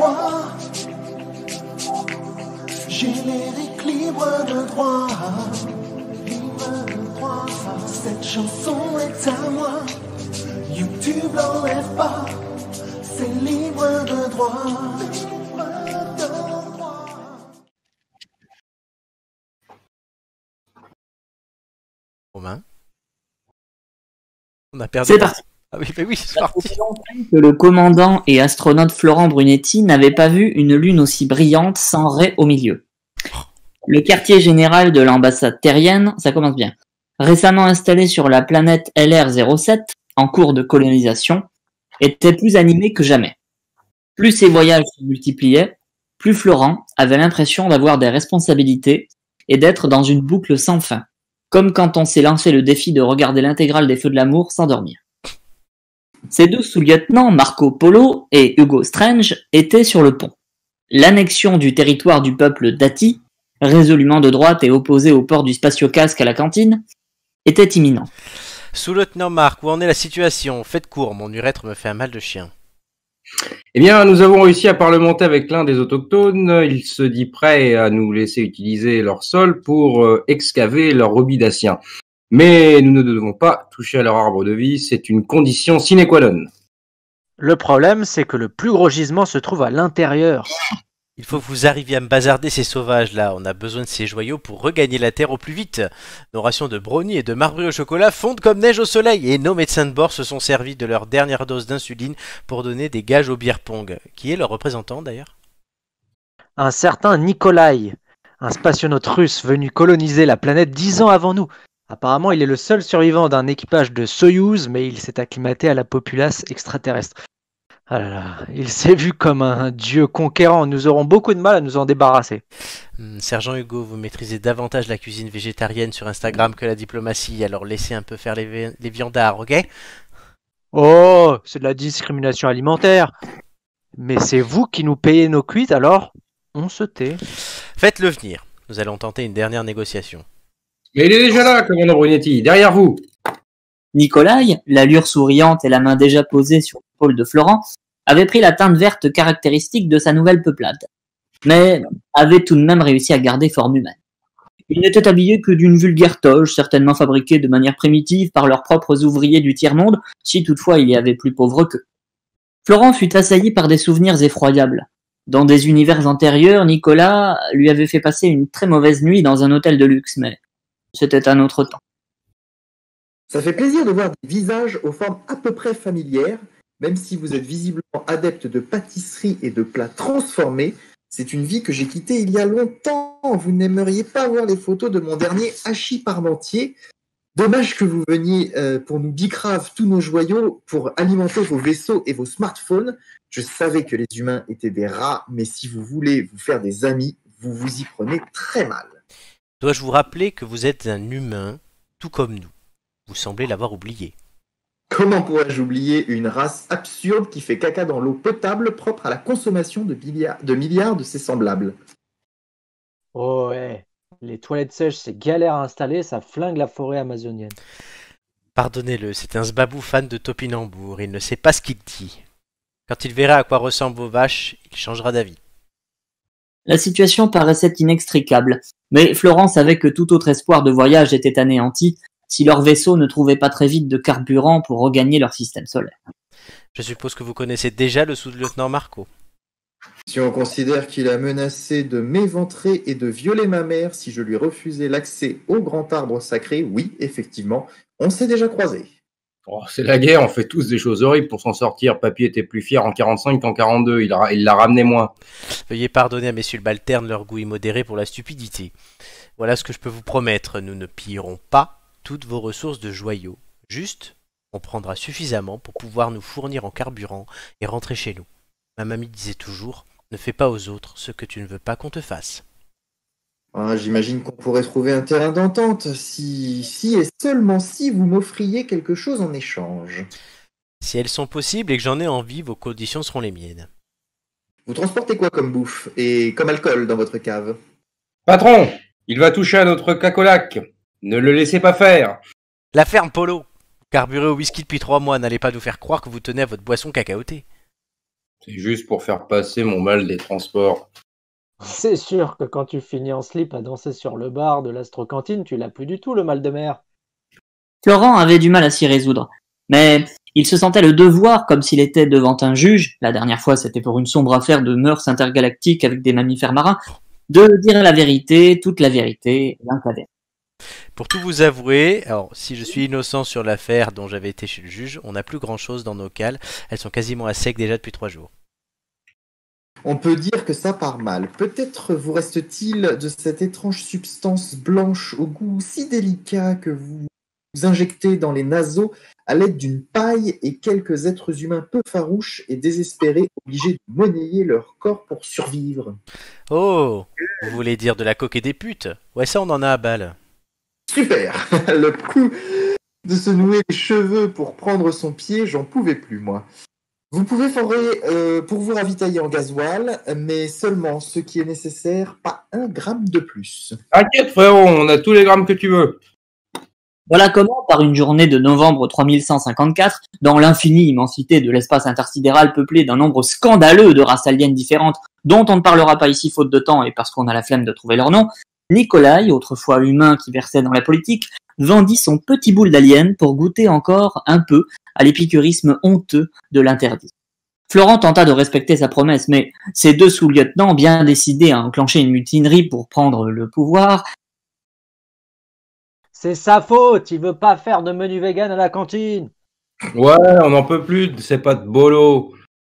droit. Générique libre de droit. Libre de droit. Cette chanson est à moi. YouTube l'enlève pas. C'est libre de droit. Libre de droit. Romain, on a perdu. C'est parti. Ah oui, mais oui, c'est parti. Que le commandant et astronaute Florent Brunetti n'avait pas vu une lune aussi brillante sans raie au milieu. Le quartier général de l'ambassade terrienne, ça commence bien, récemment installé sur la planète LR-07, en cours de colonisation, était plus animé que jamais. Plus ses voyages se multipliaient, plus Florent avait l'impression d'avoir des responsabilités et d'être dans une boucle sans fin, comme quand on s'est lancé le défi de regarder l'intégrale des Feux de l'amour sans dormir. Ces deux sous-lieutenants, Marco Polo et Hugo Strange, étaient sur le pont. L'annexion du territoire du peuple dati, résolument de droite et opposé au port du spatio-casque à la cantine, était imminent. Sous-lieutenant Marc, où en est la situation? Faites court, mon urètre me fait un mal de chien. Eh bien, nous avons réussi à parlementer avec l'un des autochtones. Il se dit prêt à nous laisser utiliser leur sol pour excaver leur rhobidaciens. Mais nous ne devons pas toucher à leur arbre de vie, c'est une condition sine qua non. Le problème, c'est que le plus gros gisement se trouve à l'intérieur. Il faut que vous arriviez à me bazarder ces sauvages-là. On a besoin de ces joyaux pour regagner la Terre au plus vite. Nos rations de brownies et de marbrés au chocolat fondent comme neige au soleil. Et nos médecins de bord se sont servis de leur dernière dose d'insuline pour donner des gages au beer pong. Qui est leur représentant d'ailleurs? Un certain Nikolai, un spationaute russe venu coloniser la planète 10 ans avant nous. Apparemment, il est le seul survivant d'un équipage de Soyouz, mais il s'est acclimaté à la populace extraterrestre. Ah là là, il s'est vu comme un dieu conquérant. Nous aurons beaucoup de mal à nous en débarrasser. Sergent Hugo, vous maîtrisez davantage la cuisine végétarienne sur Instagram que la diplomatie, alors laissez un peu faire les viandards, ok? Oh, c'est de la discrimination alimentaire. Mais c'est vous qui nous payez nos cuites, alors on se tait. Faites-le venir. Nous allons tenter une dernière négociation. Mais il est déjà là, commandant Brunetti, derrière vous. Nikolai, l'allure souriante et la main déjà posée sur l'épaule de Florent, avait pris la teinte verte caractéristique de sa nouvelle peuplade, mais avait tout de même réussi à garder forme humaine. Il n'était habillé que d'une vulgaire toge, certainement fabriquée de manière primitive par leurs propres ouvriers du tiers-monde, si toutefois il y avait plus pauvre qu'eux. Florent fut assailli par des souvenirs effroyables. Dans des univers antérieurs, Nicolas lui avait fait passer une très mauvaise nuit dans un hôtel de luxe, mais c'était un autre temps. Ça fait plaisir de voir des visages aux formes à peu près familières, même si vous êtes visiblement adepte de pâtisserie et de plats transformés. C'est une vie que j'ai quittée il y a longtemps. Vous n'aimeriez pas voir les photos de mon dernier hachis parmentier. Dommage que vous veniez pour nous bicrave tous nos joyaux pour alimenter vos vaisseaux et vos smartphones. Je savais que les humains étaient des rats, mais si vous voulez vous faire des amis, vous vous y prenez très mal. Dois-je vous rappeler que vous êtes un humain, tout comme nous? Vous semblez l'avoir oublié. Comment pourrais-je oublier une race absurde qui fait caca dans l'eau potable propre à la consommation de milliards de ses semblables? Oh ouais, les toilettes sèches, c'est galère à installer, ça flingue la forêt amazonienne. Pardonnez-le, c'est un sbabou fan de topinambour, il ne sait pas ce qu'il dit. Quand il verra à quoi ressemblent vos vaches, il changera d'avis. La situation paraissait inextricable, mais Florent savait que tout autre espoir de voyage était anéanti si leur vaisseau ne trouvait pas très vite de carburant pour regagner leur système solaire. Je suppose que vous connaissez déjà le sous-lieutenant Marco. Si on considère qu'il a menacé de m'éventrer et de violer ma mère si je lui refusais l'accès au grand arbre sacré, oui, effectivement, on s'est déjà croisés. Oh, c'est la guerre, on fait tous des choses horribles pour s'en sortir. Papy était plus fier en 45 qu'en 42, il l'a ramené moins. Veuillez pardonner à messieurs le Balterne leur goût immodéré pour la stupidité. Voilà ce que je peux vous promettre, nous ne pillerons pas toutes vos ressources de joyaux. Juste, on prendra suffisamment pour pouvoir nous fournir en carburant et rentrer chez nous. Ma mamie disait toujours, ne fais pas aux autres ce que tu ne veux pas qu'on te fasse. Ah, j'imagine qu'on pourrait trouver un terrain d'entente si et seulement si vous m'offriez quelque chose en échange. Si elles sont possibles et que j'en ai envie, vos conditions seront les miennes. Vous transportez quoi comme bouffe et comme alcool dans votre cave? Patron, il va toucher à notre cacolac. Ne le laissez pas faire. La ferme, Polo. Carburé au whisky depuis 3 mois, n'allez pas nous faire croire que vous tenez à votre boisson cacaotée. C'est juste pour faire passer mon mal des transports. C'est sûr que quand tu finis en slip à danser sur le bar de l'astrocantine, tu l'as plus du tout le mal de mer. Florent avait du mal à s'y résoudre, mais il se sentait le devoir, comme s'il était devant un juge, la dernière fois c'était pour une sombre affaire de mœurs intergalactiques avec des mammifères marins, de dire la vérité, toute la vérité, et rien qu'à dire. Pour tout vous avouer, alors si je suis innocent sur l'affaire dont j'avais été chez le juge, on n'a plus grand chose dans nos cales. Elles sont quasiment à sec déjà depuis 3 jours. On peut dire que ça part mal. Peut-être vous reste-t-il de cette étrange substance blanche au goût si délicat que vous injectez dans les naseaux à l'aide d'une paille et quelques êtres humains peu farouches et désespérés obligés de monnayer leur corps pour survivre. Oh, vous voulez dire de la coque et des putes? Ouais, ça on en a à balle. Super. Le coup de se nouer les cheveux pour prendre son pied, j'en pouvais plus, moi. Vous pouvez forer pour vous ravitailler en gasoil, mais seulement ce qui est nécessaire, pas 1 gramme de plus. T'inquiète frérot, on a tous les grammes que tu veux. Voilà comment, par une journée de novembre 3154, dans l'infinie immensité de l'espace intersidéral peuplé d'un nombre scandaleux de races aliens différentes, dont on ne parlera pas ici faute de temps et parce qu'on a la flemme de trouver leur nom, Nikolai, autrefois humain qui versait dans la politique, vendit son petit boule d'alien pour goûter encore un peu à l'épicurisme honteux de l'interdit. Florent tenta de respecter sa promesse, mais ses 2 sous-lieutenants, bien décidés à enclencher une mutinerie pour prendre le pouvoir, C'est sa faute, il veut pas faire de menu vegan à la cantine. Ouais, on n'en peut plus de ces pâtes bolo.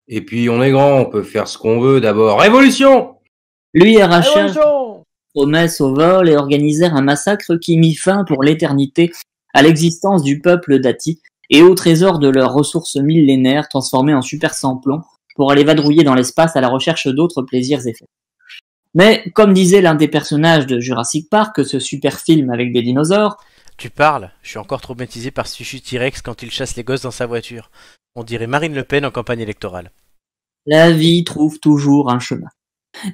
Et puis on est grand, on peut faire ce qu'on veut d'abord. Révolution! lui arrachèrent Révolution! promesse au vol et organisèrent un massacre qui mit fin pour l'éternité à l'existence du peuple dati et au trésor de leurs ressources millénaires transformées en super sans-plomb pour aller vadrouiller dans l'espace à la recherche d'autres plaisirs et faits. Mais, comme disait l'un des personnages de Jurassic Park, ce super film avec des dinosaures, Tu parles? Je suis encore traumatisé par Sushi T-Rex quand il chasse les gosses dans sa voiture. On dirait Marine Le Pen en campagne électorale. la vie trouve toujours un chemin.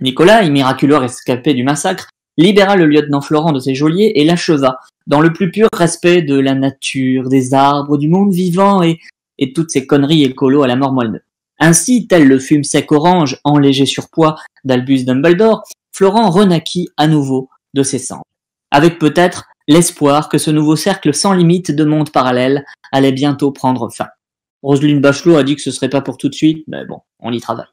Nicolas, miraculeux rescapé du massacre, libéra le lieutenant Florent de ses geôliers et l'acheva, dans le plus pur respect de la nature, des arbres, du monde vivant et toutes ces conneries écolo à la mort moelle. Ainsi, tel le fume sec orange en léger surpoids d'Albus Dumbledore, Florent renaquit à nouveau de ses cendres, avec peut-être l'espoir que ce nouveau cercle sans limite de mondes parallèles allait bientôt prendre fin. Roselyne Bachelot a dit que ce serait pas pour tout de suite, mais bon, on y travaille.